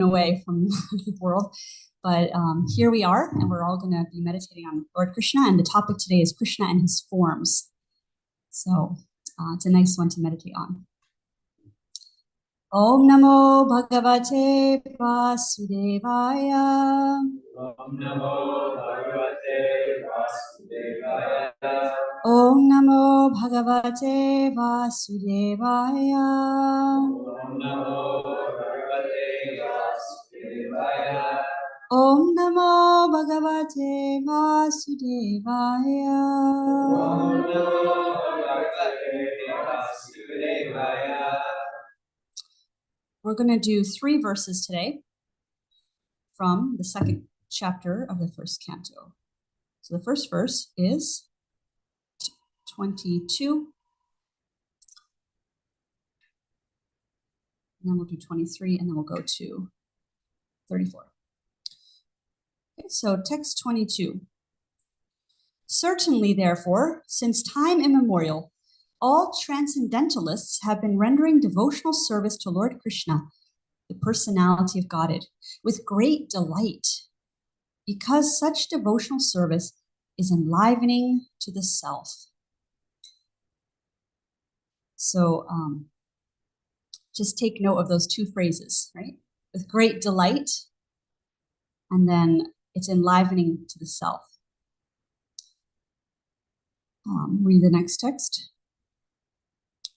away from the world. But here we are, and we're all going to be meditating on Lord Krishna, and the topic today is Krishna and his forms. So it's a nice one to meditate on. Om Namo Bhagavate Vasudevaya. Om Namo Bhagavate Vasudevaya. Om Namo Bhagavate Vasudevaya. Om Namo Bhagavate Vasudevaya. Om Namo Bhagavate Vasudevaya. Om Namo Bhagavate Vasudevaya. We're going to do 3 verses today from the second chapter of the first canto. So the first verse is 22. And then we'll do 23, and then we'll go to 34. Okay, so text 22. Certainly, therefore, since time immemorial, all transcendentalists have been rendering devotional service to Lord Krishna, the personality of Godhead, with great delight, because such devotional service is enlivening to the self. So just take note of those 2 phrases, right? With great delight, and then it's enlivening to the self. Read the next text.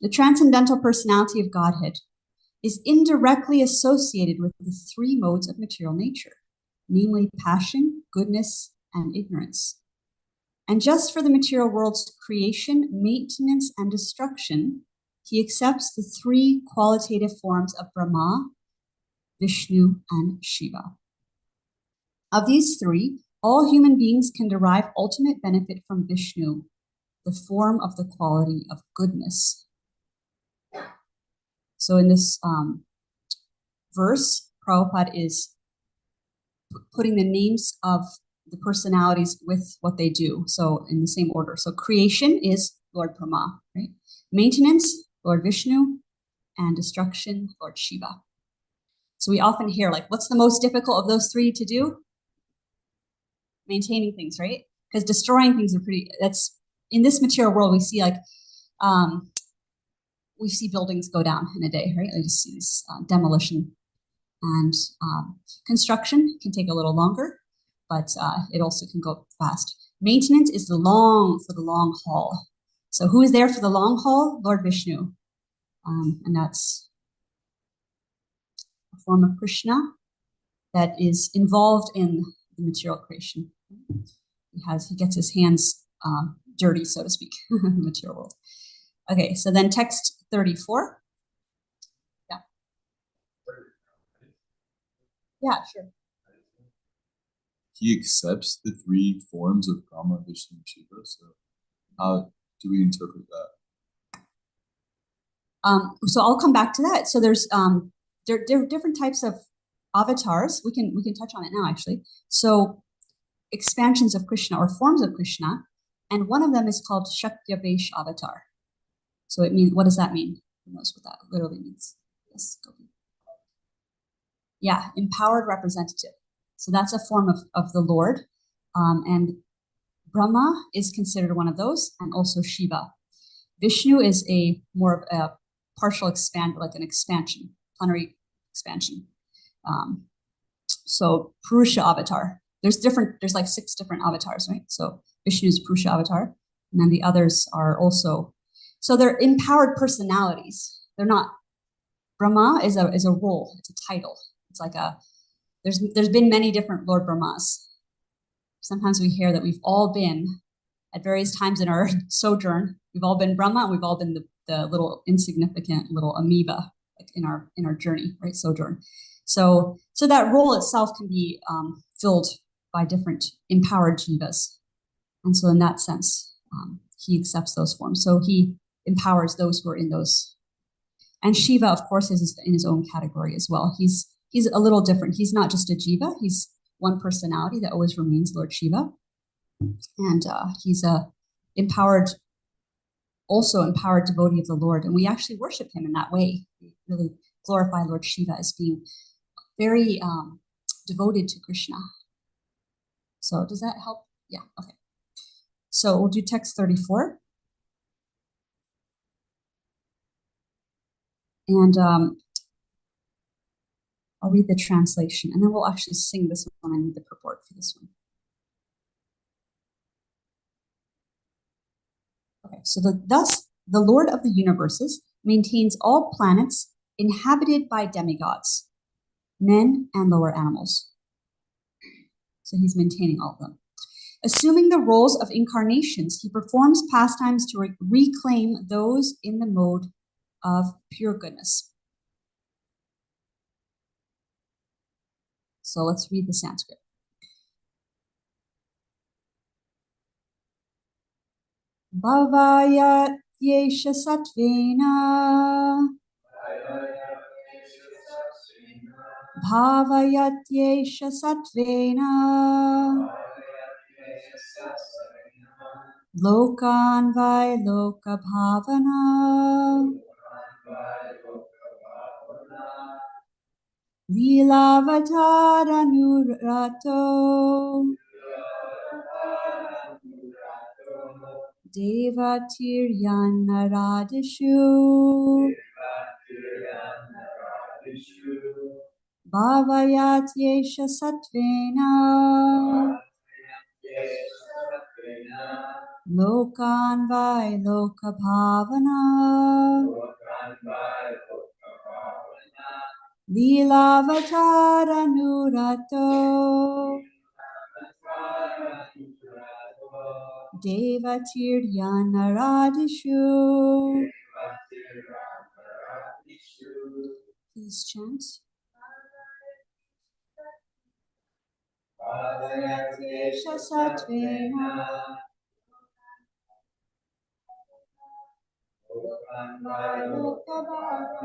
The transcendental personality of Godhead is indirectly associated with the 3 modes of material nature, namely passion, goodness, and ignorance. And just for the material world's creation, maintenance, and destruction, he accepts the 3 qualitative forms of Brahma, Vishnu, and Shiva. Of these 3, all human beings can derive ultimate benefit from Vishnu, the form of the quality of goodness. So in this verse, Prabhupada is putting the names of the personalities with what they do, so in the same order. So creation is Lord Brahma, right? Maintenance, Lord Vishnu, and destruction, Lord Shiva. So we often hear, like, what's the most difficult of those 3 to do? Maintaining things, right? Because destroying things are that's, in this material world, we see we see buildings go down in a day, right? I just see this demolition. And construction can take a little longer, but it also can go fast. Maintenance is for the long haul. So who is there for the long haul? Lord Vishnu. And that's a form of Krishna that is involved in the material creation. He gets his hands dirty, so to speak, in the material world. Okay, so then text 34. Yeah. Yeah, sure. He accepts the 3 forms of Brahma, Vishnu, and Shiva. So how do we interpret that? So I'll come back to that. So there's there are different types of avatars. We can touch on it now, actually. So expansions of Krishna or forms of Krishna, and one of them is called Shaktyavesh avatar. So it means, what does that mean? Who knows what that literally means? Yes, go. Yeah, empowered representative. So that's a form of the Lord. And Brahma is considered one of those, and also Shiva. Vishnu is a more of a partial like an expansion, plenary expansion. So Purusha avatar. There's like 6 different avatars, right? So Vishnu is Purusha avatar, and then the others are also, so they're empowered personalities. They're not, Brahma is a role, it's a title. It's like there's been many different Lord Brahmas. Sometimes we hear that we've all been, at various times in our sojourn, we've all been Brahma, and we've all been the little insignificant little amoeba, like in our journey, right? Sojourn. So that role itself can be filled by different empowered jivas. And so in that sense, he accepts those forms. So he empowers those who are in those. And Shiva, of course, is in his own category as well. He's a little different. He's not just a jiva. He's one personality that always remains Lord Shiva. And he's also empowered devotee of the Lord. And we actually worship him in that way. We really glorify Lord Shiva as being very devoted to Krishna. So does that help? Yeah, okay. So we'll do text 34. And I'll read the translation, and then we'll actually sing this one and read the purport for this one. Okay, so thus the Lord of the universes maintains all planets inhabited by demigods, men and lower animals. So he's maintaining all of them. Assuming the roles of incarnations, he performs pastimes to reclaim those in the mode of pure goodness. So let's read the Sanskrit. Bhavaya yesha satvena Bhavayatyesha satvena Lokan vai loka bhavana Lilavatara nurato Devatiryan naradishu Bhavayatyesha satvena Lokan vai loka bhavana Lilavatara nurato Devatiryan naradishu. Please chant. Bhavayatyesha satvena Lokan vai loka bhavana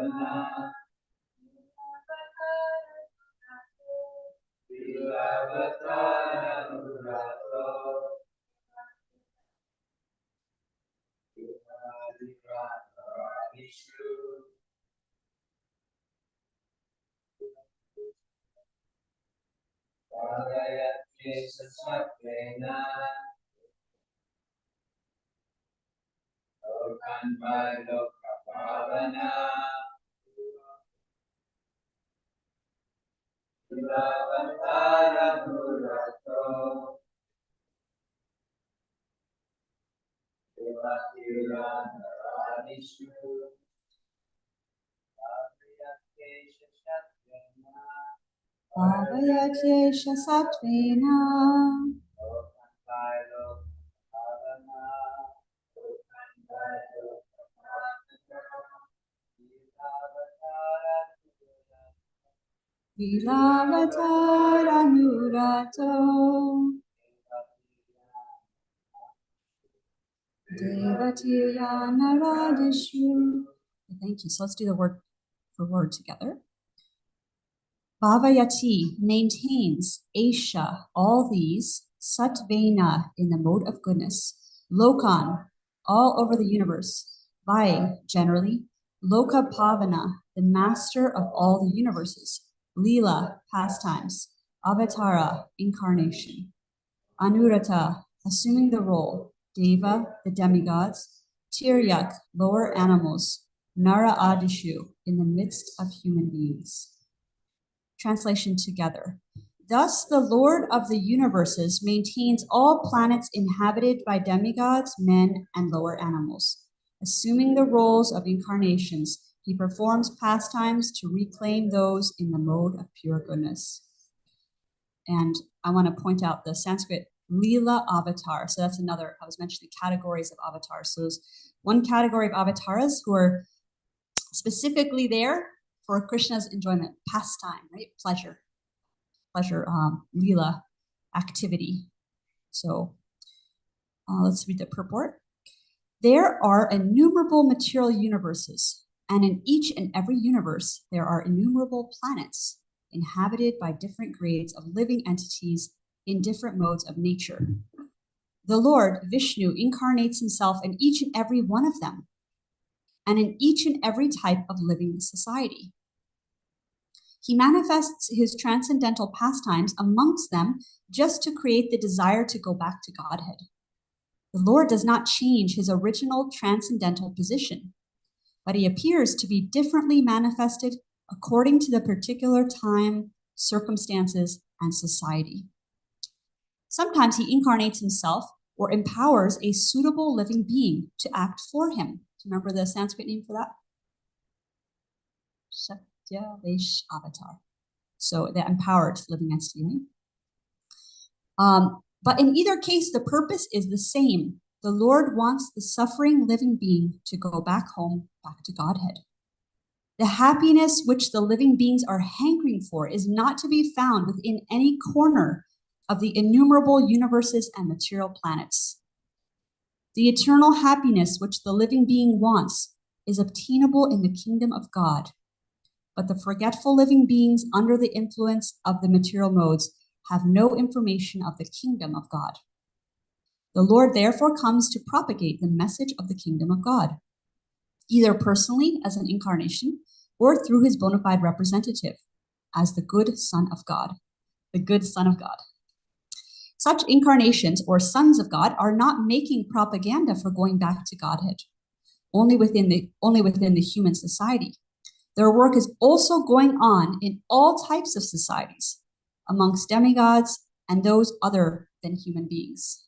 Bhavayatyesha satvena Vilavatara nurato Devatiryan naradishu. Thank you. So let's do the word for word together. Bhavayati maintains, Aisha, all these, Satvena, in the mode of goodness, Lokan, all over the universe, Vai, generally, Loka Pavana, the master of all the universes, Lila, pastimes, Avatara, incarnation, Anurata, assuming the role, Deva, the demigods, Tiryak, lower animals, Nara Adishu, in the midst of human beings. Translation together. Thus, the Lord of the universes maintains all planets inhabited by demigods, men, and lower animals. Assuming the roles of incarnations, he performs pastimes to reclaim those in the mode of pure goodness. And I want to point out the Sanskrit Leela avatar. So that's another, I was mentioning categories of avatars. So there's one category of avatars who are specifically there for Krishna's enjoyment, pastime, right? Pleasure, Leela, activity. So let's read the purport. There are innumerable material universes, and in each and every universe, there are innumerable planets inhabited by different grades of living entities in different modes of nature. The Lord, Vishnu, incarnates himself in each and every one of them, and in each and every type of living society. He manifests his transcendental pastimes amongst them just to create the desire to go back to Godhead. The Lord does not change his original transcendental position, but he appears to be differently manifested according to the particular time, circumstances, and society. Sometimes he incarnates himself or empowers a suitable living being to act for him. Do you remember the Sanskrit name for that? Shakya Avatar. So the empowered living entity. But in either case, the purpose is the same. The Lord wants the suffering living being to go back home, back to Godhead. The happiness which the living beings are hankering for is not to be found within any corner of the innumerable universes and material planets. The eternal happiness which the living being wants is obtainable in the kingdom of God. But the forgetful living beings under the influence of the material modes have no information of the kingdom of God. The Lord therefore comes to propagate the message of the kingdom of God, either personally as an incarnation or through his bona fide representative as the good Son of God, the good Son of God. Such incarnations or sons of God are not making propaganda for going back to Godhead, only within the human society. Their work is also going on in all types of societies, amongst demigods and those other than human beings.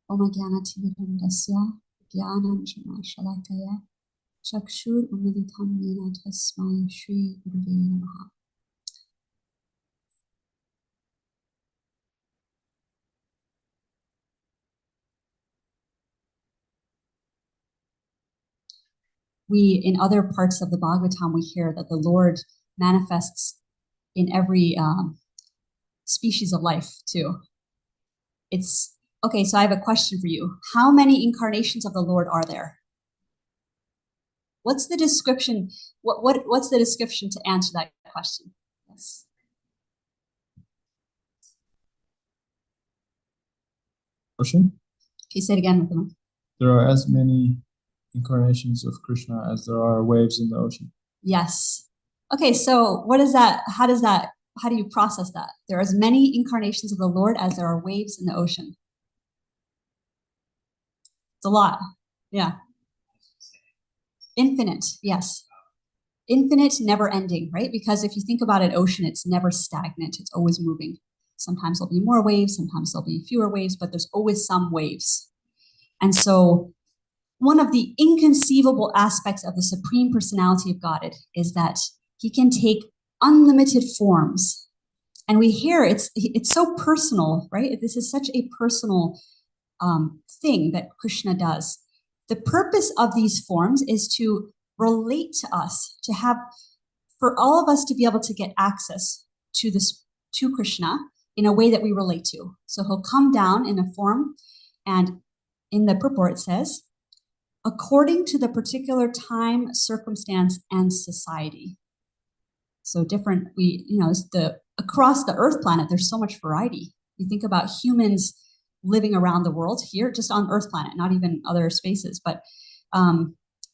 Om Jnana-timirandasya Jnana-shalakaya Chakshur Umilitam Yena Tasmai Shri Gurave Namaha. We, in other parts of the Bhagavatam, we hear that the Lord manifests in every species of life too. It's okay. So I have a question for you. How many incarnations of the Lord are there? What's the description? What's the description to answer that question? Yes. Question? Okay, say it again with them. There are as many incarnations of Krishna as there are waves in the ocean. Yes. Okay, so what is that? How do you process that? There are as many incarnations of the Lord as there are waves in the ocean. It's a lot. Yeah. Infinite, yes. Infinite, never ending, right? Because if you think about an ocean, it's never stagnant. It's always moving. Sometimes there'll be more waves, sometimes there'll be fewer waves, but there's always some waves. And so one of the inconceivable aspects of the Supreme Personality of Godhead is that he can take unlimited forms. And we hear it's so personal, right? This is such a personal thing that Krishna does. The purpose of these forms is to relate to us, for all of us to be able to get access to Krishna in a way that we relate to. So he'll come down in a form, and in the purport it says, according to the particular time, circumstance, and society. So across the Earth planet, there's so much variety. You think about humans living around the world here, just on Earth planet, not even other spaces, but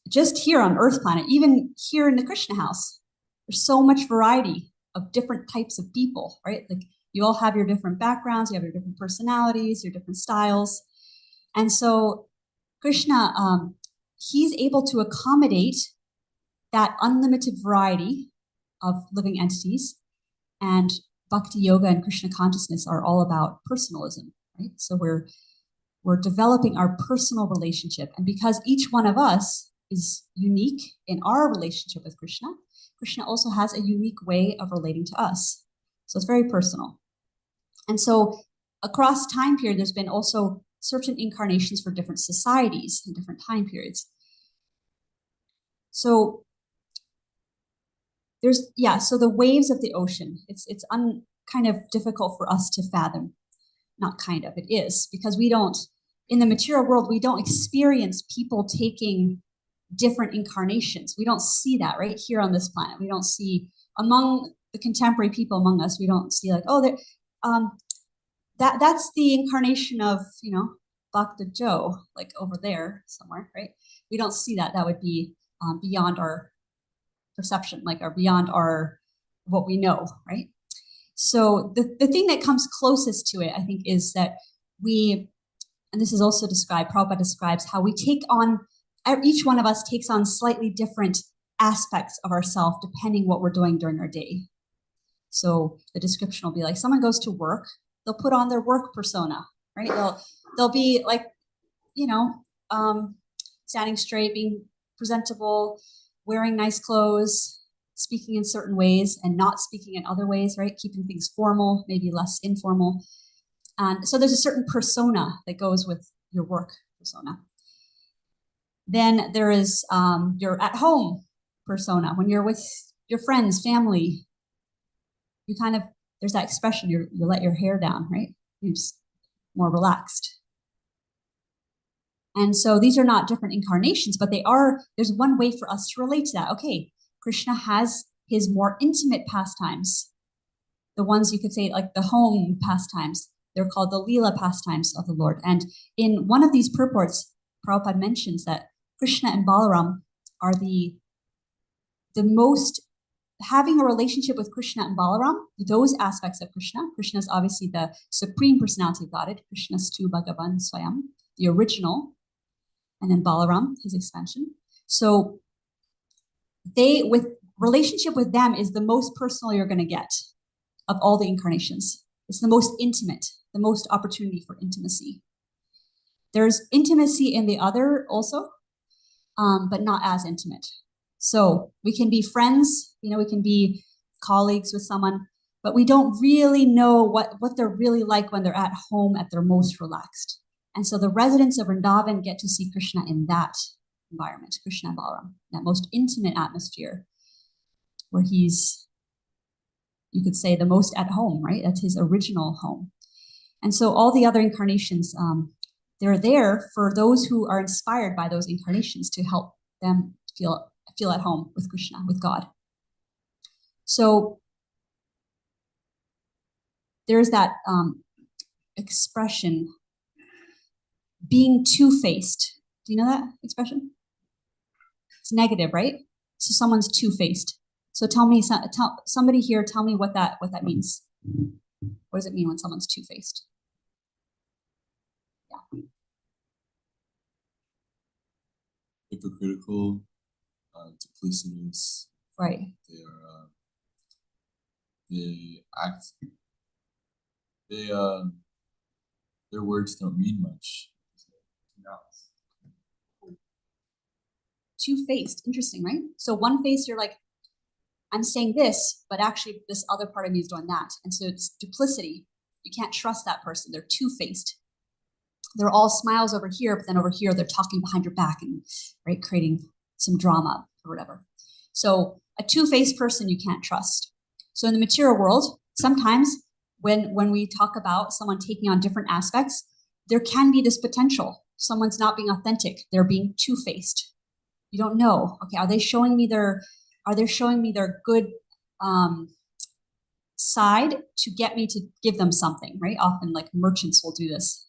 just here on Earth planet, even here in the Krishna house, there's so much variety of different types of people, right? Like you all have your different backgrounds, you have your different personalities, your different styles. And so Krishna, he's able to accommodate that unlimited variety of living entities. And Bhakti Yoga and Krishna consciousness are all about personalism, right? So we're developing our personal relationship. And because each one of us is unique in our relationship with Krishna, Krishna also has a unique way of relating to us. So it's very personal. And so across time period, there's been also certain incarnations for different societies and different time periods. So so the waves of the ocean, it's kind of difficult for us to fathom. Not kind of, it is, because in the material world, we don't experience people taking different incarnations. We don't see that right here on this planet. We don't see among the contemporary people among us, we don't see like, that's the incarnation of, Bhakta Joe, like over there somewhere, right? We don't see that. That would be beyond our perception, like or beyond our what we know, right? So the thing that comes closest to it, I think, is that we, and this is also described, Prabhupada describes how we take on, each one of us takes on slightly different aspects of ourselves depending what we're doing during our day. So the description will be like, someone goes to work, they'll put on their work persona, right? They'll be like, you know, standing straight, being presentable, wearing nice clothes, speaking in certain ways and not speaking in other ways, right? Keeping things formal, maybe less informal. And so there's a certain persona that goes with your work persona. Then there is your at home persona. When you're with your friends, family, you kind of, there's that expression, you let your hair down, right? You're just more relaxed. And so these are not different incarnations, but they are, there's one way for us to relate to that. Okay, Krishna has his more intimate pastimes, the ones you could say like the home pastimes. They're called the Leela pastimes of the Lord. And in one of these purports, Prabhupada mentions that Krishna and Balaram are the most, having a relationship with Krishna and Balaram, those aspects of Krishna. Krishna is obviously the supreme personality of Godhead, Krishnastu Bhagavan Swayam, the original, and then Balaram, his expansion. So with relationship with them is the most personal you're going to get of all the incarnations. It's the most intimate, the most opportunity for intimacy. There's intimacy in the other also, but not as intimate. So we can be friends, you know, we can be colleagues with someone, but we don't really know what they're really like when they're at home at their most relaxed. And so the residents of Vrindavan get to see Krishna in that environment, Krishna and Balaram, that most intimate atmosphere where he's, you could say, the most at home, right? That's his original home. And so all the other incarnations, they're there for those who are inspired by those incarnations to help them feel at home with Krishna, with God. So there's that expression, being two-faced. Do you know that expression? It's negative, right? So someone's two-faced. So somebody here, tell me what that means. What does it mean when someone's two-faced? Yeah. Hypocritical, duplicitous. Right. Their words don't mean much. Two-faced, interesting, right? So one face, you're like, I'm saying this, but actually this other part of me is doing that. And so it's duplicity. You can't trust that person. They're two-faced. They're all smiles over here, but then over here they're talking behind your back and, right, creating some drama or whatever. So a two-faced person you can't trust. So in the material world, sometimes when we talk about someone taking on different aspects, there can be this potential. Someone's not being authentic. They're being two-faced. You don't know. Okay, are they showing me their good side to get me to give them something, right? Often like merchants will do this.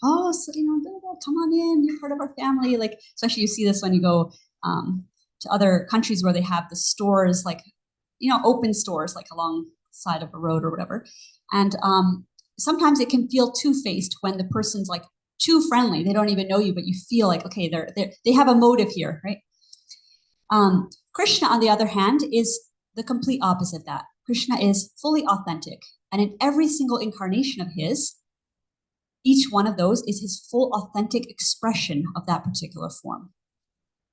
Oh, so, you know, come on in, you're part of our family. Like, especially you see this when you go to other countries where they have the stores, like, you know, open stores, like alongside of a road or whatever. And sometimes it can feel two-faced when the person's like too friendly. They don't even know you, but you feel like, okay, they have a motive here, right? Krishna, on the other hand, is the complete opposite of that. Krishna is fully authentic. And in every single incarnation of his, each one of those is his full authentic expression of that particular form.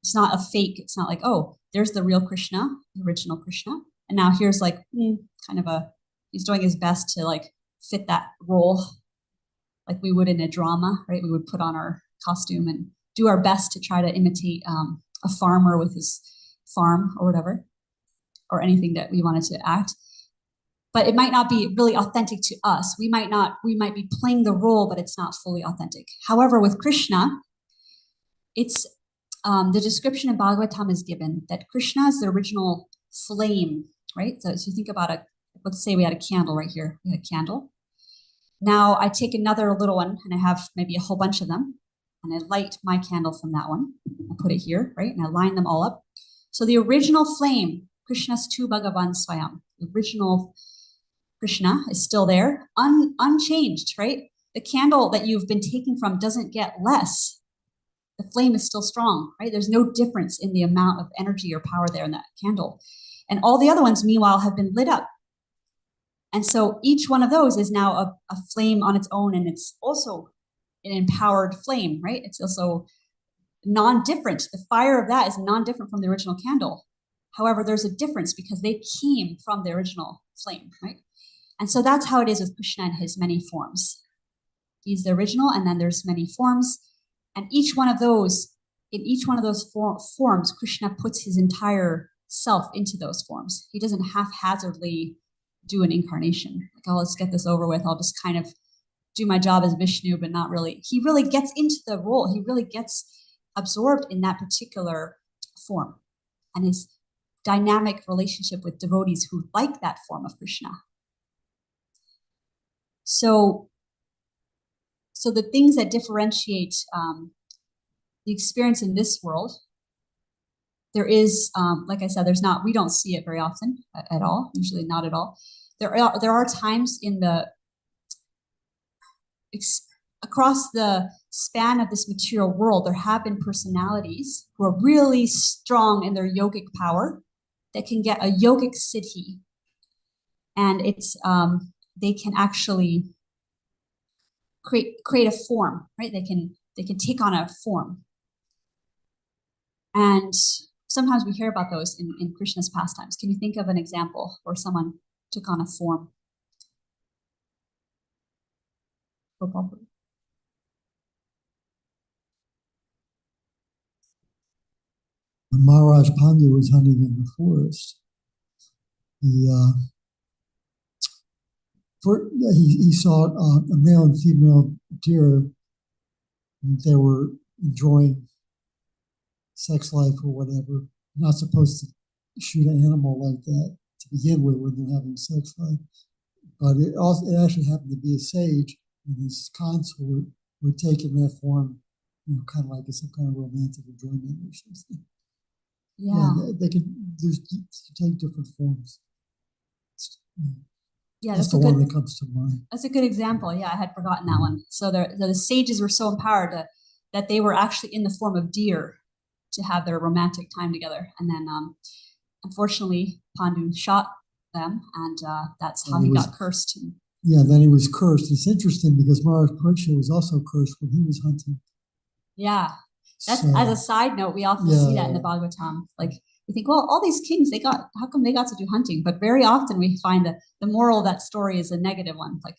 It's not a fake. It's not like, oh, there's the real Krishna, the original Krishna. And now here's like kind of he's doing his best to like fit that role like we would in a drama, right? We would put on our costume and do our best to try to imitate a farmer with his farm or whatever, or anything that we wanted to act. But it might not be really authentic to us. We might be playing the role, but it's not fully authentic. However, with Krishna, it's the description in Bhagavatam is given that Krishna is the original flame, right? So you think about let's say we had a candle right here. We had a candle. Now I take another little one, and I have maybe a whole bunch of them, and I light my candle from that one. I put it here, right? And I line them all up. So the original flame, Krishna's Tu Bhagavan Swayam, the original Krishna is still there, unchanged, right? The candle that you've been taking from doesn't get less. The flame is still strong, right? There's no difference in the amount of energy or power there in that candle. And all the other ones, meanwhile, have been lit up. And so each one of those is now a flame on its own, and it's also an empowered flame, right? It's also non-different. The fire of that is non-different from the original candle. However, there's a difference because they came from the original flame, right? And so that's how it is with Krishna and his many forms. He's the original, and then there's many forms. And each one of those, in each one of those forms, Krishna puts his entire self into those forms. He doesn't haphazardly do an incarnation. Like, oh, let's get this over with. I'll just kind of do my job as Vishnu, but not really. He really gets into the role. He really gets absorbed in that particular form and his dynamic relationship with devotees who like that form of Krishna. So the things that differentiate the experience in this world, there is, like I said, we don't see it very often at all, usually not at all. There are times in across the span of this material world, there have been personalities who are really strong in their yogic power that can get a yogic siddhi. And it's, they can actually create a form, right? They can take on a form. And sometimes we hear about those in Krishna's pastimes. Can you think of an example where someone took on a form? When Maharaj Pandu was hunting in the forest, he saw a male and female deer, and they were enjoying sex life or whatever. You're not supposed to shoot an animal like that to begin with when they're having sex life. But it actually happened to be a sage, and his consort were taking that form, kind of like some kind of romantic enjoyment or something. Yeah, they can take different forms. Yeah, that's the one that comes to mind. That's a good example. Yeah, I had forgotten that one. So the sages were so empowered that they were actually in the form of deer to have their romantic time together. And then, unfortunately, Pandu shot them, and that's how he got cursed. Yeah, then he was cursed. It's interesting because Maharaj Pariksha was also cursed when he was hunting. Yeah, that's as a side note. We often see that in the Bhagavatam. Like, you think, well, all these kings, how come they got to do hunting? But very often we find that the moral of that story is a negative one. Like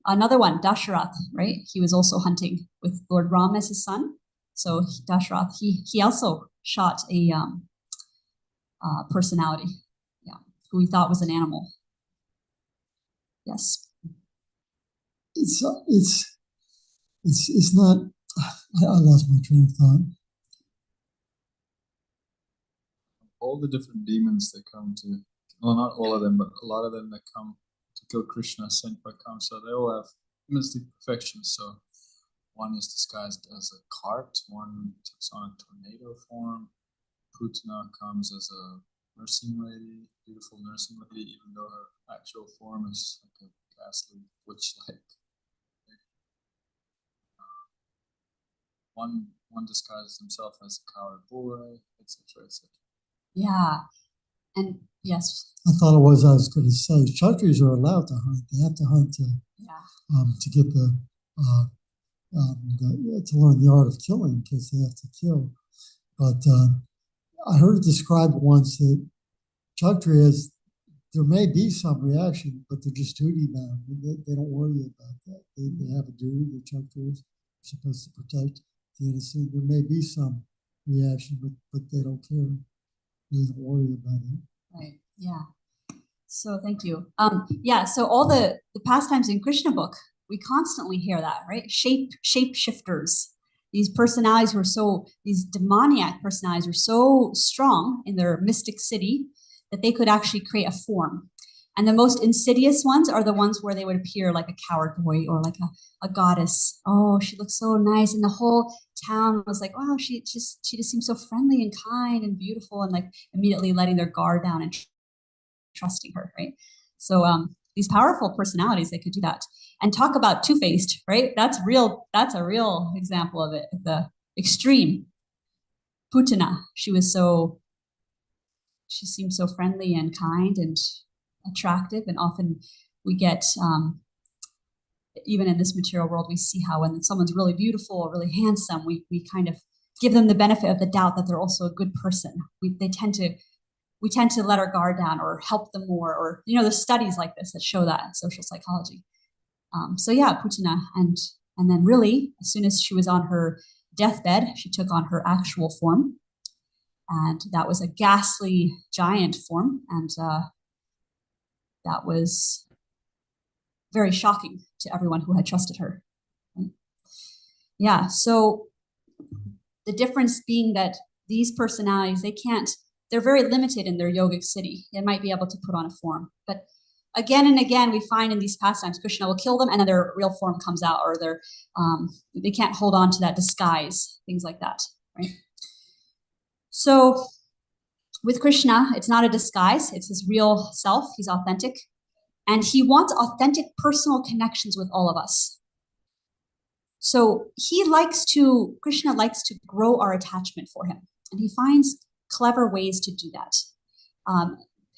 another one, Dasharath, right? He was also hunting with Lord Ram as his son. So Dasharath, he also shot a personality, who he thought was an animal. Yes. It's not. I lost my train of thought. All the different demons that come to, well, not all of them, but a lot of them that come to kill Krishna sent by Kamsa, they all have mystic perfections. So one is disguised as a cart, one takes on a tornado form, Putana comes as a nursing lady, beautiful nursing lady, even though her actual form is like a ghastly witch-like. One disguises himself as a coward boy, etc., etc. Yeah, and yes. I thought I was going to say, Kshatriyas are allowed to hunt. They have to hunt to get to learn the art of killing, because they have to kill. But I heard it described once that Kshatriyas, there may be some reaction, but they're just duty bound. They don't worry about that. They have a duty. The Kshatriyas are supposed to protect the innocent. There may be some reaction, but they don't care. They don't worry about it. Right. Yeah. So thank you. So all the pastimes in Krishna book, we constantly hear that, right? Shapeshifters. These personalities these demoniac personalities are so strong in their mystic city that they could actually create a form. And the most insidious ones are the ones where they would appear like a coward boy or like a goddess. Oh, she looks so nice. And the whole town was like, wow, she just seems so friendly and kind and beautiful, and like immediately letting their guard down and trusting her, right? So these powerful personalities, they could do that. And talk about two-faced, right? That's a real example of it. The extreme. Putana, she seemed so friendly and kind and attractive, and often we get even in this material world, we see how when someone's really beautiful or really handsome, we kind of give them the benefit of the doubt that they're also a good person. We tend to let our guard down or help them more, or there's studies like this that show that in social psychology. So yeah, Putana, and then really, as soon as she was on her deathbed, she took on her actual form, and that was a ghastly giant form, and that was very shocking to everyone who had trusted her. Yeah, so the difference being that these personalities, they're very limited in their yogic city. They might be able to put on a form, but again and again, we find in these pastimes, Krishna will kill them and then their real form comes out, or they can't hold on to that disguise, things like that, right? So with Krishna, it's not a disguise, it's his real self, he's authentic, and he wants authentic personal connections with all of us. So Krishna likes to grow our attachment for him, and he finds clever ways to do that.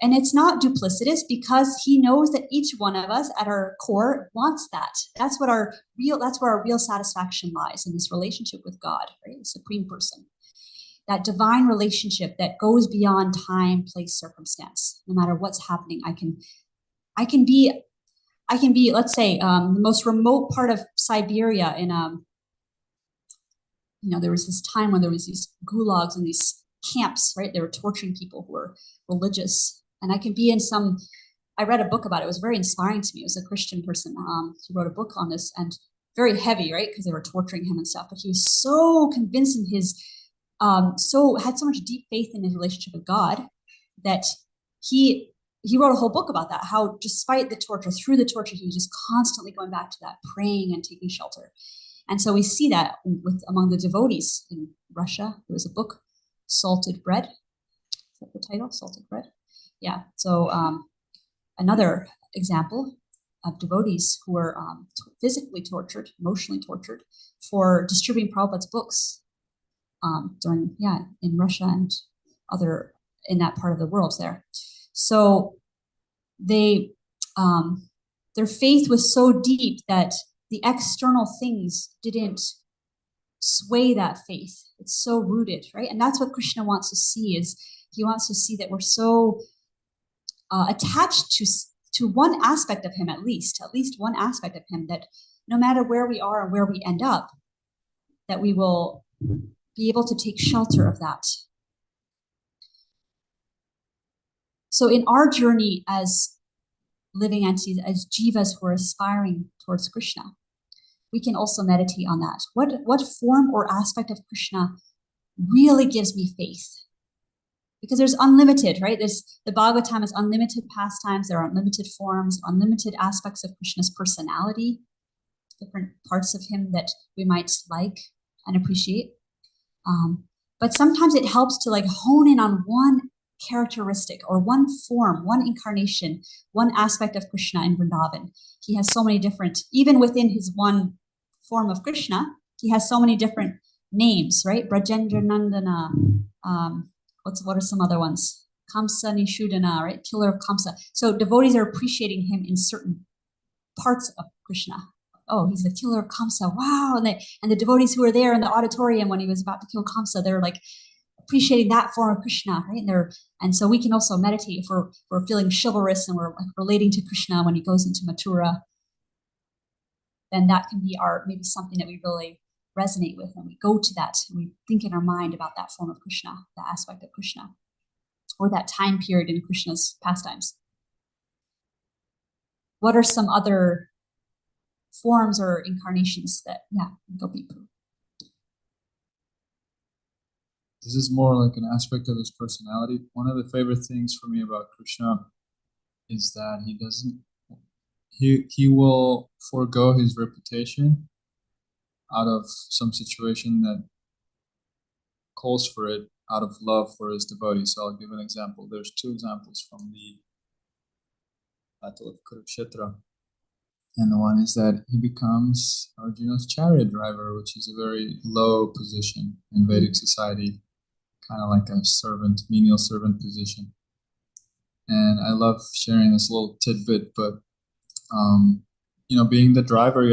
And it's not duplicitous, because he knows that each one of us at our core wants that. That's where our real satisfaction lies, in this relationship with God, right? The Supreme Person. That divine relationship that goes beyond time, place, circumstance. No matter what's happening, I can be, let's say, the most remote part of Siberia in there was this time when there was these gulags and these camps, right? They were torturing people who were religious. And I can be in I read a book about it. It was very inspiring to me. It was a Christian person. He wrote a book on this, and very heavy, right? Because they were torturing him and stuff. But he was so convinced in his, had so much deep faith in his relationship with God, that he wrote a whole book about that, how despite the torture, through the torture, he was just constantly going back to that, praying and taking shelter. And so we see that among the devotees in Russia. There was a book, Salted Bread. Is that the title? Salted Bread? Yeah. So another example of devotees who were physically tortured, emotionally tortured, for distributing Prabhupada's books in Russia and in that part of the world there. So their faith was so deep that the external things didn't sway that faith. It's so rooted, right? And that's what Krishna wants to see, is he wants to see that we're so attached to one aspect of him, at least one aspect of him, that no matter where we are and where we end up, that we will be able to take shelter of that. So in our journey as living entities, as jivas who are aspiring towards Krishna, we can also meditate on that. What form or aspect of Krishna really gives me faith? Because there's unlimited, right? The Bhagavatam is unlimited pastimes, there are unlimited forms, unlimited aspects of Krishna's personality, different parts of him that we might like and appreciate. But sometimes it helps to hone in on one characteristic or one form, one incarnation, one aspect of Krishna in Vrindavan. He has so many different, even within his one form of Krishna, he has so many different names, right? Brajendra Nandana, what are some other ones? Kamsa Nishudana, right? Killer of Kamsa. So devotees are appreciating him in certain parts of Krishna. Oh, he's the killer of Kamsa. Wow. And the devotees who were there in the auditorium when he was about to kill Kamsa, they're appreciating that form of Krishna, right? And so we can also meditate if we're feeling chivalrous and we're relating to Krishna when he goes into Mathura. Then that can be maybe something that we really resonate with when we go to that and we think in our mind about that form of Krishna, that aspect of Krishna, or that time period in Krishna's pastimes. What are some other forms or incarnations that, go deeper? This is more like an aspect of his personality. One of the favorite things for me about Krishna is that he will forego his reputation out of some situation that calls for it, out of love for his devotees. So I'll give an example. There's two examples from the Battle of Kurukshetra. And the one is that he becomes Arjuna's chariot driver, which is a very low position in Vedic society, kind of like a servant, menial servant position. And I love sharing this little tidbit, but being the driver,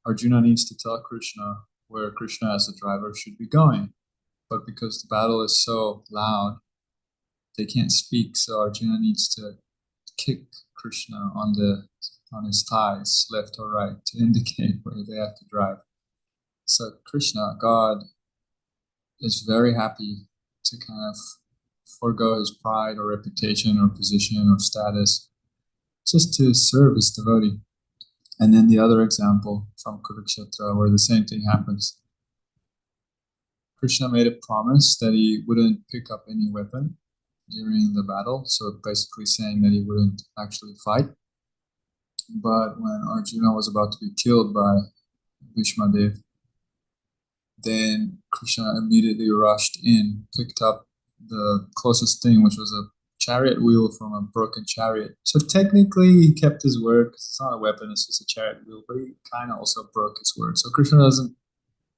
Arjuna needs to tell Krishna where Krishna as the driver should be going. But because the battle is so loud, they can't speak, so Arjuna needs to kick Krishna on his thighs, left or right, to indicate where they have to drive. So Krishna, God, is very happy to kind of forego his pride or reputation or position or status just to serve his devotee. And then the other example from Kurukshetra where the same thing happens. Krishna made a promise that he wouldn't pick up any weapon during the battle, so basically saying that he wouldn't actually fight. But when Arjuna was about to be killed by Bhishma Dev, then Krishna immediately rushed in, picked up the closest thing, which was a chariot wheel from a broken chariot. So technically he kept his word because it's not a weapon, it's just a chariot wheel, but he kind of also broke his word. So Krishna doesn't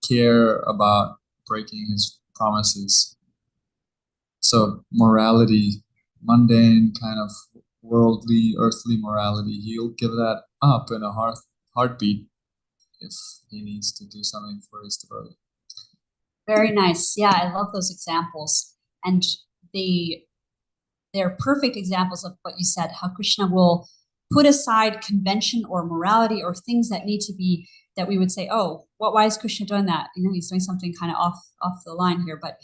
care about breaking his promises. So morality, mundane kind of worldly, earthly morality, he'll give that up in a heartbeat if he needs to do something for his devotee. Very nice. Yeah, I love those examples. And they're perfect examples of what you said, how Krishna will put aside convention or morality or things that need to be, that we would say, oh, why is Krishna doing that? He's doing something kind of off the line here, but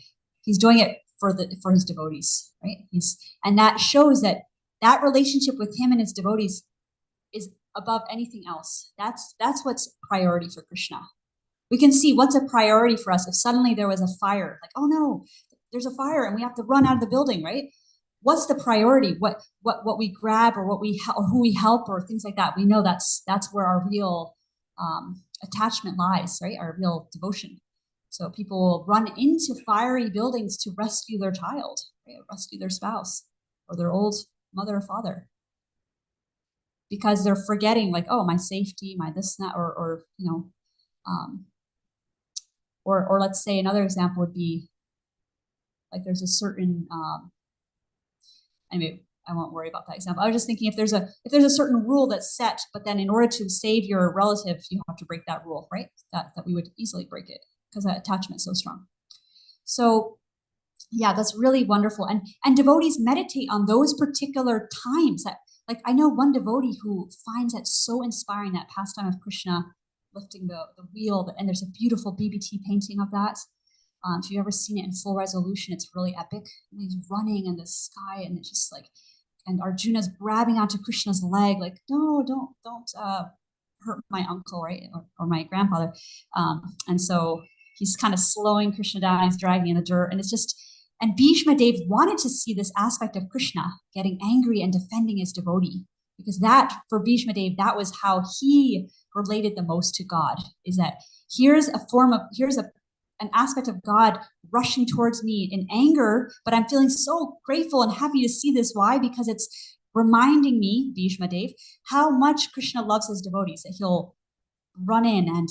he's doing it for his devotees, right? And that shows that relationship with him and his devotees is above anything else. That's what's priority for Krishna. We can see what's a priority for us if suddenly there was a fire, like, oh no, there's a fire and we have to run out of the building, right? What's the priority? What we grab or or who we help or things like that. We know that's where our real attachment lies, right? Our real devotion. So people will run into fiery buildings to rescue their child, right? Rescue their spouse or their old mother or father, because they're forgetting, like, oh, my safety, my this and that, or let's say another example would be like there's a certain anyway, I won't worry about that example. I was just thinking if there's a certain rule that's set, but then in order to save your relative, you have to break that rule, right? That we would easily break it because that attachment's so strong. So yeah, that's really wonderful. And devotees meditate on those particular times that, like, I know one devotee who finds that so inspiring, that pastime of Krishna lifting the wheel, and there's a beautiful BBT painting of that. If you've ever seen it in full resolution, it's really epic. And he's running in the sky, and it's just like, and Arjuna's grabbing onto Krishna's leg, like, no, don't hurt my uncle, right, or my grandfather. And so he's kind of slowing Krishna down. He's dragging in the dirt, and it's just. And Bhishma Dev wanted to see this aspect of Krishna getting angry and defending his devotee, because that, for Bhishma Dev, that was how he related the most to God, is that here's an aspect of God rushing towards me in anger, but I'm feeling so grateful and happy to see this. Why? Because it's reminding me, Bhishma Dev, how much Krishna loves his devotees, that he'll run in and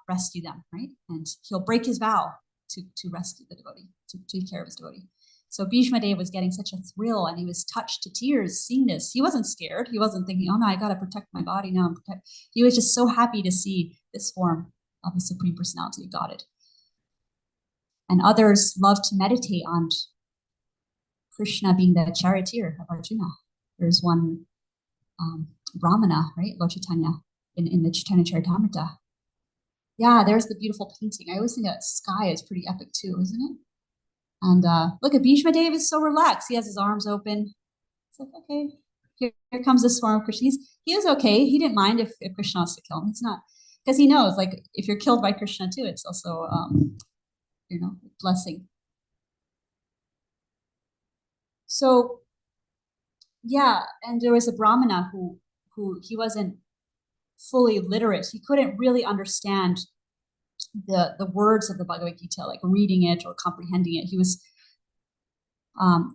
rescue them, right? And he'll break his vow to rescue the devotee, to take care of his devotee. So Bhishma Dev was getting such a thrill, and he was touched to tears seeing this. He wasn't scared. He wasn't thinking, oh no, I got to protect my body now. He was just so happy to see this form of the Supreme Personality of Godhead. And others love to meditate on Krishna being the charioteer of Arjuna. There's one Brahmana, right, Lord Chaitanya, in the Chaitanya Charitamrita. Yeah, there's the beautiful painting. I always think that sky is pretty epic too, isn't it? And look at Bhishma Dev is so relaxed. He has his arms open. It's like, okay, here comes this form of Krishna. He was okay. He didn't mind if Krishna wants to kill him. He's not, because he knows, like, if you're killed by Krishna too, it's also blessing. So yeah, and there was a Brahmana who he wasn't fully literate. He couldn't really understand the words of the Bhagavad Gita, like reading it or comprehending it. He was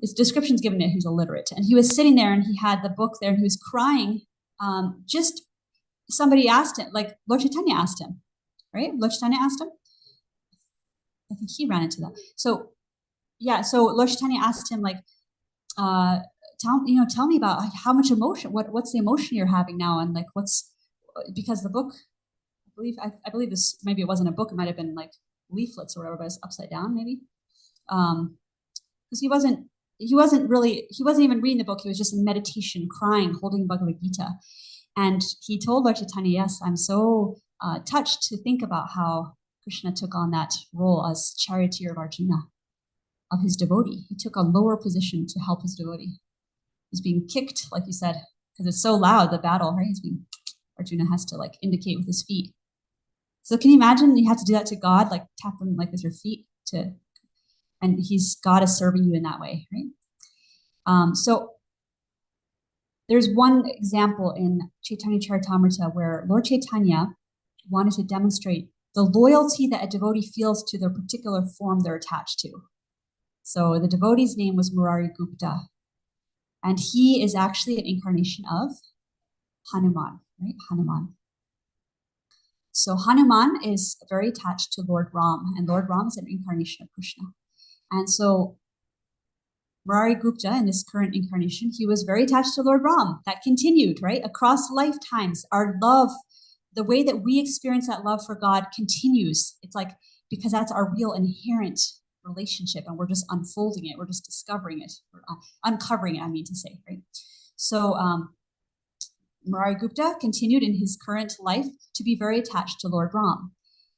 his description's given it, he was illiterate. And he was sitting there and he had the book there and he was crying. Just somebody asked him, like Lord Chaitanya asked him, right? Lord Chaitanya asked him. I think he ran into that. So yeah, so Lord Chaitanya asked him, like, tell me about how much emotion, what's the emotion you're having now, and like because the book, I believe this, maybe it wasn't a book, it might have been like leaflets or whatever, but it's upside down maybe. Because he wasn't even reading the book, he was just in meditation, crying, holding Bhagavad Gita. And he told Lord Chaitanya, yes, I'm so touched to think about how Krishna took on that role as charioteer of Arjuna, of his devotee. He took a lower position to help his devotee. He's being kicked, like you said, because it's so loud, the battle, right? Arjuna has to like indicate with his feet. So can you imagine you have to do that to God, like tap him like with your feet and God is serving you in that way, right? So there's one example in Chaitanya Charitamrita where Lord Chaitanya wanted to demonstrate the loyalty that a devotee feels to their particular form they're attached to. So the devotee's name was Murari Gupta, and he is actually an incarnation of Hanuman, right? Hanuman. So Hanuman is very attached to Lord Ram, and Lord Ram is an incarnation of Krishna. And so Murari Gupta, in this current incarnation, he was very attached to Lord Ram. That continued, right? Across lifetimes, our love, the way that we experience that love for God continues. It's like, because that's our real inherent relationship, and we're just unfolding it, we're just discovering it, or uncovering it, I mean to say, right? So Murari Gupta continued in his current life to be very attached to Lord Ram.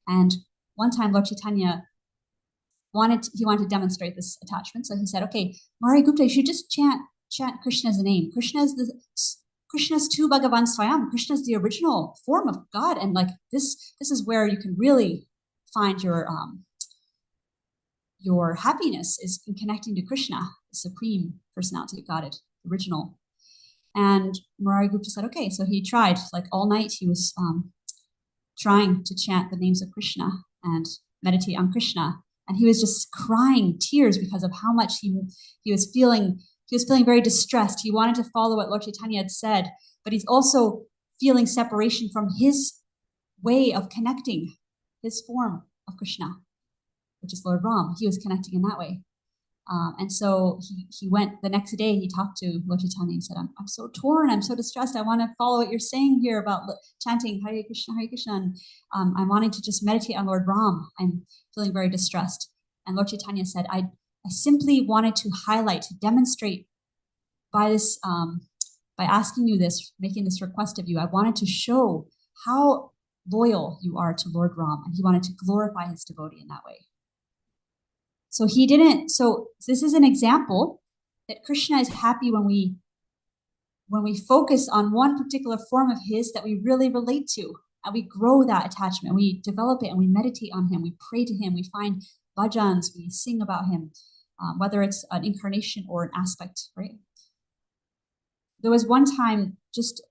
And one time Lord Chaitanya wanted to demonstrate this attachment. So he said, okay, Murari Gupta, you should just chant Krishna's name. Krishna's tu Bhagavan Swayam. Krishna's the original form of God. And like this is where you can really find your happiness, is in connecting to Krishna, the supreme personality of God, original. And Murari Gupta said, okay, so he tried, like all night he was trying to chant the names of Krishna and meditate on Krishna. And he was just crying tears because of how much he was feeling. He was feeling very distressed. He wanted to follow what Lord Chaitanya had said, but he's also feeling separation from his way of connecting, his form of Krishna, which is Lord Ram. He was connecting in that way. And so he went the next day, he talked to Lord Chaitanya and said, I'm so torn, I'm so distressed. I want to follow what you're saying here about chanting Hare Krishna, and I'm wanting to just meditate on Lord Ram. I'm feeling very distressed. And Lord Chaitanya said, I simply wanted to highlight, to demonstrate by this, by asking you this, making this request of you, I wanted to show how loyal you are to Lord Ram. And he wanted to glorify his devotee in that way. So so this is an example that Krishna is happy when we focus on one particular form of his that we really relate to, and we grow that attachment, we develop it, and we meditate on him, we pray to him, we find bhajans, we sing about him, whether it's an incarnation or an aspect, right? There was one time, just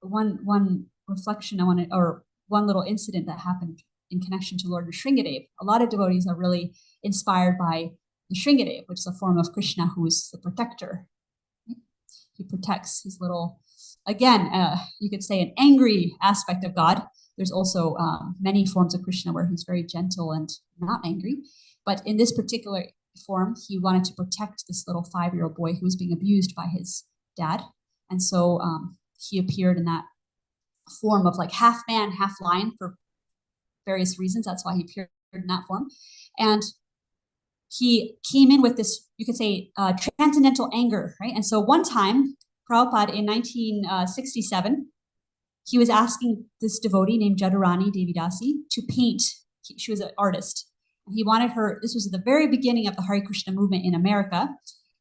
one reflection or one little incident that happened in connection to Lord Nrsingadev. A lot of devotees are really inspired by Nrsingadev, which is a form of Krishna who is the protector. He protects his little, again, you could say an angry aspect of God. There's also many forms of Krishna where he's very gentle and not angry. But in this particular form, he wanted to protect this little 5-year-old boy who was being abused by his dad. And so he appeared in that form of like half man, half lion for various reasons. That's why he appeared in that form. And he came in with this, you could say, transcendental anger, right? And so one time, Prabhupada in 1967, he was asking this devotee named Jadurani Devidasi to paint. She was an artist. And he wanted her, this was at the very beginning of the Hare Krishna movement in America,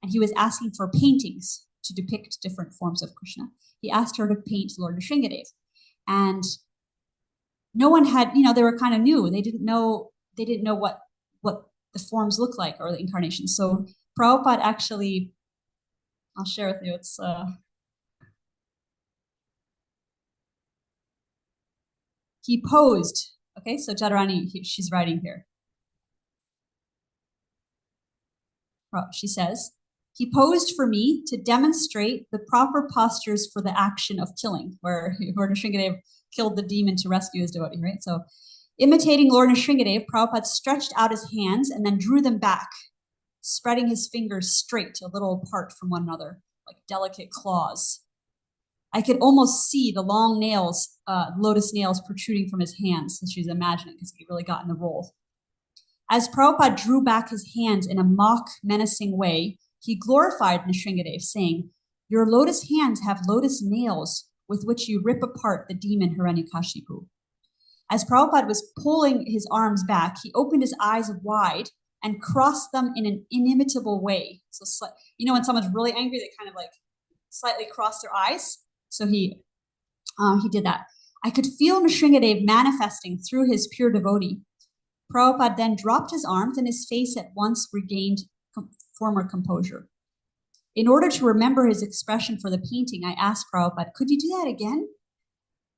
and he was asking for paintings to depict different forms of Krishna. He asked her to paint Lord Nrsingadev. And no one had, they were kind of new. They didn't know what the forms look like or the incarnations. So Prabhupada actually I'll share with you. It's he posed. Okay, so Jadharani, she's writing here. She says, he posed for me to demonstrate the proper postures for the action of killing, where Nrsingadev killed the demon to rescue his devotee, right? So, imitating Lord Nrsingadev, Prabhupada stretched out his hands and then drew them back, spreading his fingers straight, a little apart from one another, like delicate claws. I could almost see the long nails, lotus nails protruding from his hands, as she's imagining, because he really got in the role. As Prabhupada drew back his hands in a mock, menacing way, he glorified Nrsingadev, saying, "Your lotus hands have lotus nails with which you rip apart the demon Hiranyakashipu." As Prabhupada was pulling his arms back, he opened his eyes wide and crossed them in an inimitable way. So, when someone's really angry, they kind of like slightly cross their eyes. So he did that. I could feel Nrsingadev manifesting through his pure devotee. Prabhupada then dropped his arms and his face at once regained former composure. In order to remember his expression for the painting, I asked Prabhupada, could you do that again?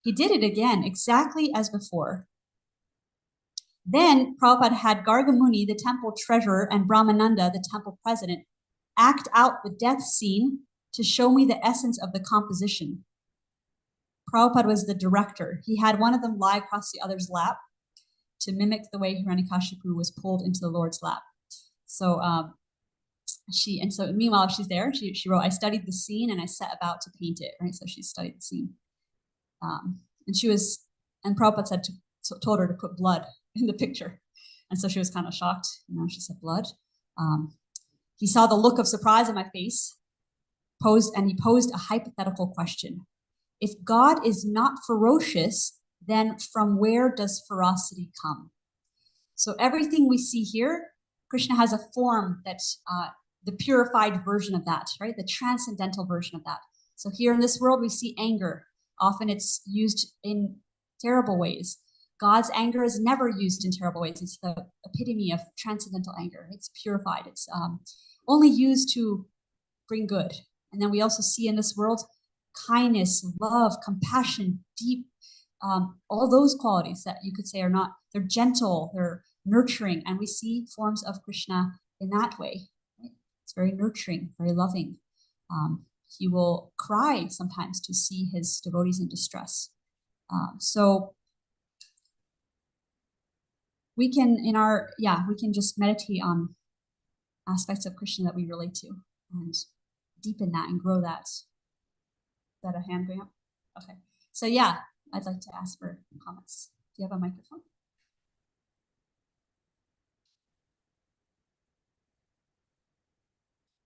He did it again, exactly as before. Then Prabhupada had Gargamuni, the temple treasurer, and Brahmananda, the temple president, act out the death scene to show me the essence of the composition. Prabhupada was the director. He had one of them lie across the other's lap to mimic the way Hiranyakashipu was pulled into the Lord's lap. So meanwhile she's there, she wrote, I studied the scene and I set about to paint it, right? So she studied the scene. And Prabhupada told her to put blood in the picture. And so she was kind of shocked, she said blood. He saw the look of surprise on my face, he posed a hypothetical question. If God is not ferocious, then from where does ferocity come? So everything we see here, Krishna has a form that's the purified version of that, right? The transcendental version of that. So here in this world, we see anger. Often it's used in terrible ways. God's anger is never used in terrible ways. It's the epitome of transcendental anger. It's purified. It's only used to bring good. And then we also see in this world kindness, love, compassion, deep, all those qualities that you could say they're gentle, they're nurturing. And we see forms of Krishna in that way. Right? It's very nurturing, very loving. He will cry sometimes to see his devotees in distress. So we can just meditate on aspects of Krishna that we relate to and deepen that and grow that. Is that a hand going up? Okay. So I'd like to ask for comments. Do you have a microphone?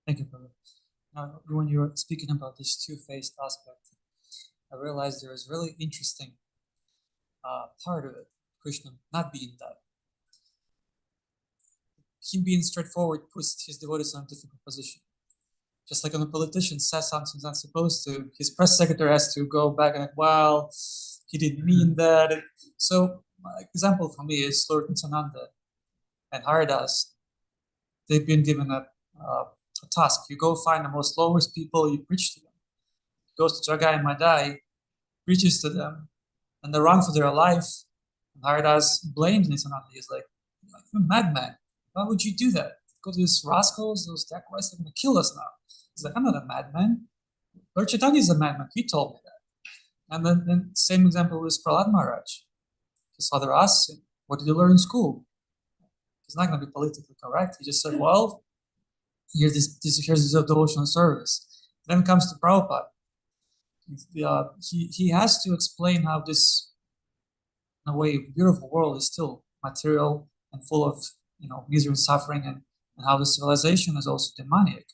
Thank you, Prabhu. When you were speaking about this two-faced aspect, I realized there is really interesting part of it. Krishna not being that. Him being straightforward puts his devotees in a difficult position. Just like when a politician says something he's not supposed to, his press secretary has to go back and well, he didn't mean that. So, my example for me is Lord Nityananda and Haridas. They've been given a task. You go find the most lowest people, you preach to them. Goes to Jagai and Madai, preaches to them, and they run for their life. And Haridas blames Nityananda. He's like, you're a madman. Why would you do that? Go to these rascals, those Dacoits, they're going to kill us now. He's like, I'm not a madman. Lord Chaitanya is a madman. He told me that. And then same example with Prahlad Maharaj. His father asked him, what did you learn in school? He's not going to be politically correct. He just said, well, here's this devotional service. Then comes to Prabhupada. He has to explain how this, in a way, beautiful world is still material and full of misery and suffering, and how the civilization is also demonic.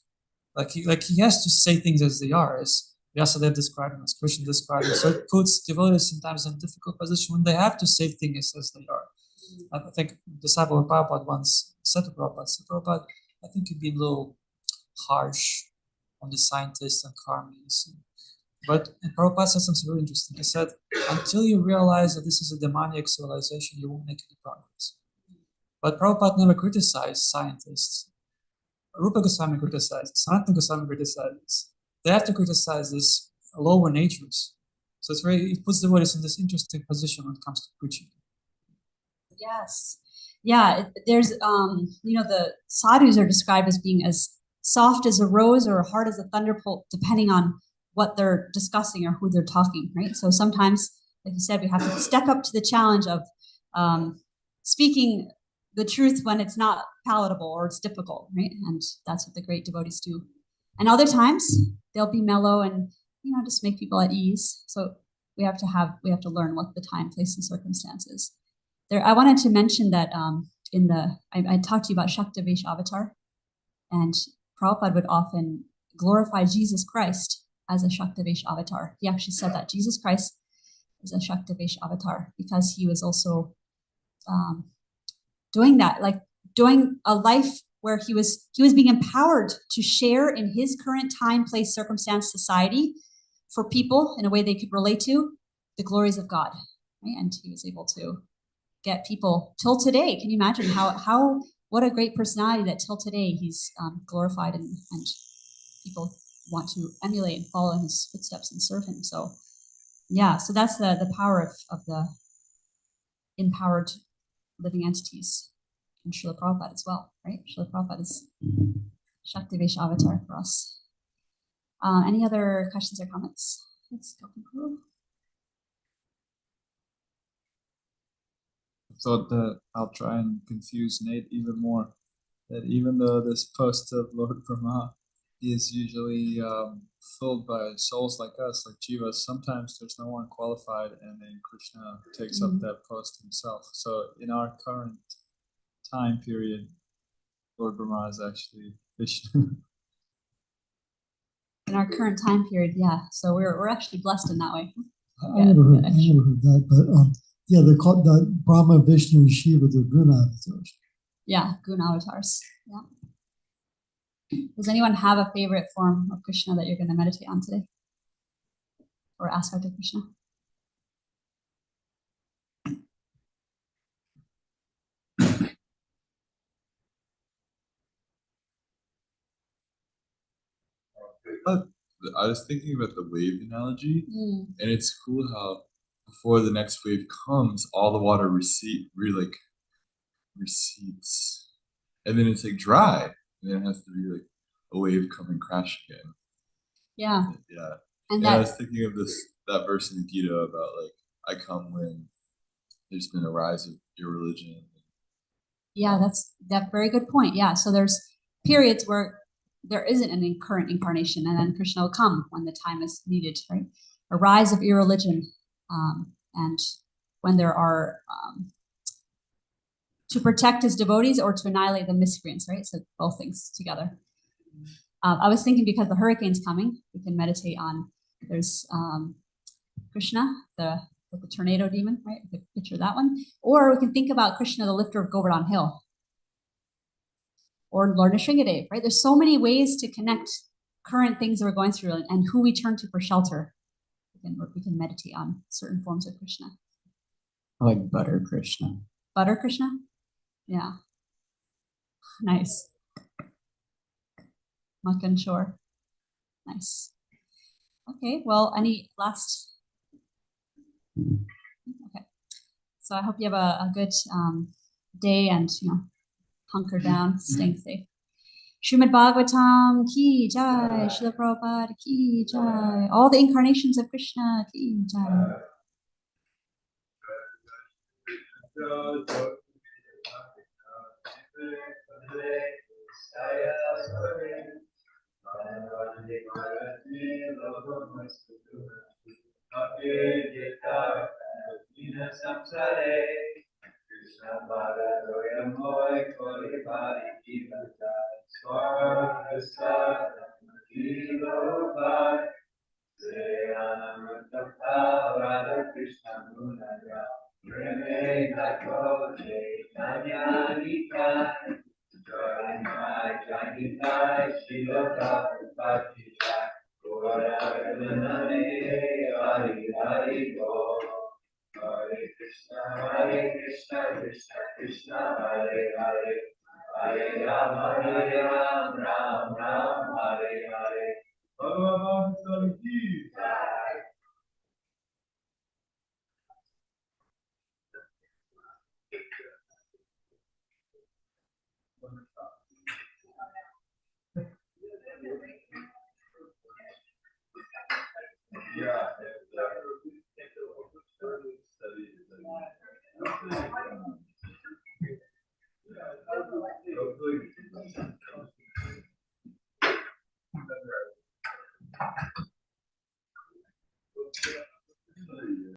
Like he has to say things as they are, as Vyasadeva described them, as Krishna described them. So it puts devotees sometimes in a difficult position when they have to say things as they are. I think disciple of Prabhupada once said to Prabhupada, I think you've been a little harsh on the scientists and karmis. But Prabhupada said something really interesting. He said, until you realize that this is a demonic civilization, you won't make any progress. But Prabhupada never criticized scientists. Rupa Goswami criticizes, Sanatana Goswami criticizes. They have to criticize these lower natures. So it puts devotees in this interesting position when it comes to preaching. Yes. Yeah, there's the sadhus are described as being as soft as a rose or hard as a thunderbolt, depending on what they're discussing or who they're talking, right? So sometimes, like you said, we have to step up to the challenge of speaking the truth when it's not palatable or it's difficult, right? And that's what the great devotees do. And other times they'll be mellow and just make people at ease. So we have to learn what the time, place, and circumstances. There, I wanted to mention that I talked to you about Shaktavesh avatar, and Prabhupada would often glorify Jesus Christ as a Shaktavesh avatar. He actually said that Jesus Christ is a Shaktavesh avatar because he was also doing that, like doing a life where he was being empowered to share in his current time, place, circumstance, society for people in a way they could relate to the glories of God, right? And he was able to get people till today. Can you imagine what a great personality that till today he's glorified and people want to emulate and follow in his footsteps and serve him. So yeah, so that's the power of the empowered living entities and Srila Prabhupada as well, right? Srila Prabhupada is Shaktivesh avatar for us. Any other questions or comments? Let's go. Thought that I'll try and confuse Nate even more. That even though this post of Lord Brahma is usually filled by souls like us, like Jivas, sometimes there's no one qualified, and then Krishna takes up that post himself. So in our current time period, Lord Brahma is actually Vishnu. In our current time period, yeah. So we're actually blessed in that way. I never heard that, but yeah, they're called the Brahma, Vishnu, and Shiva, they're guna avatars. Yeah, guna avatars. Yeah. Does anyone have a favorite form of Krishna that you're going to meditate on today? Or ask out to Krishna? I was thinking about the wave analogy, and it's cool how before the next wave comes, all the water recedes, and then it's like dry, and then it has to be like a wave coming crash again. Yeah. Yeah. And I was thinking of that verse in the Gita about like, I come when there's been a rise of irreligion. Yeah, that's very good point. Yeah, so there's periods where there isn't an current incarnation, and then Krishna will come when the time is needed, right? A rise of irreligion, and when there are to protect his devotees or to annihilate the miscreants, right? So both things together. I was thinking because the hurricane's coming, we can meditate on. There's Krishna, the tornado demon, right? We could picture that one, or we can think about Krishna, the lifter of Govardhan Hill, or Lord Nrsingadev, right? There's so many ways to connect current things that we're going through and who we turn to for shelter. We can meditate on certain forms of Krishna. Like butter Krishna. Butter Krishna? Yeah. Nice. Makan Shore. Nice. Okay, well, any last? Okay. So I hope you have a good day and, hunker down, staying safe. Srimad Bhagavatam ki jai, Srila Prabhupada ki jai, all the incarnations of Krishna ki jai. Krishna, Krishna Krishna, Hare Hare, Hare Rama. Ram Ram, Hare Hare. Bhagavan Swami ki jai. Yeah, it's hopefully